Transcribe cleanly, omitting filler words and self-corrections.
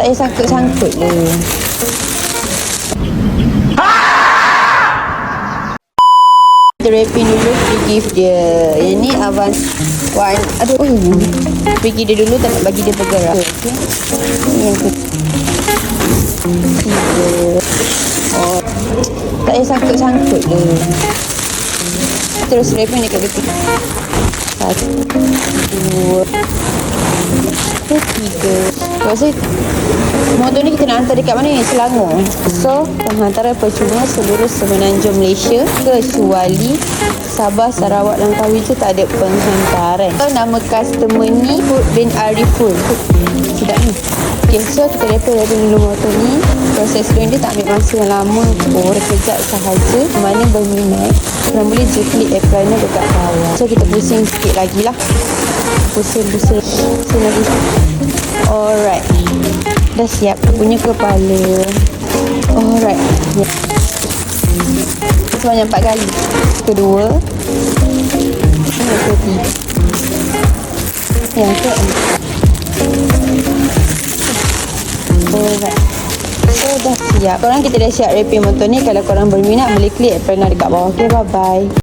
Tak payah sangkut-sangkut le. Kita wrapping dulu, free gift dia. Yang ni Avans One. Aduh, pergi dia dulu, tak nak bagi dia bergerak. Okay. Yang ketiga. Tak payah sangkut-sangkut le. Terus wrapping dekat depan. 1, 2, 3. Lepas tu motor ni kita nak hantar dekat mana ni? Selangor. So penghantaran percuma seluruh semenanjung Malaysia kecuali Sabah, Sarawak, Langkawi tu tak ada penghantaran. So nama customer ni Hud bin Ariful. Tidak ni. Okay, so kita repair dulu motor ni. Proses loan dia tak ambil masa yang lama, sekejap sahaja. Mana berminat, korang boleh je klik apply-nya dekat bawah. So kita pusing sikit lagi lah. Pusing lagi. Alright, dah siap punya kepala. Alright, sebanyak 4 kali. Kedua, yang ketiga, yang keempat. Alright, so dah siap. Korang kita dah siap wrapping motor ni. Kalau korang berminat boleh klik apply dekat bawah. Okay, bye bye.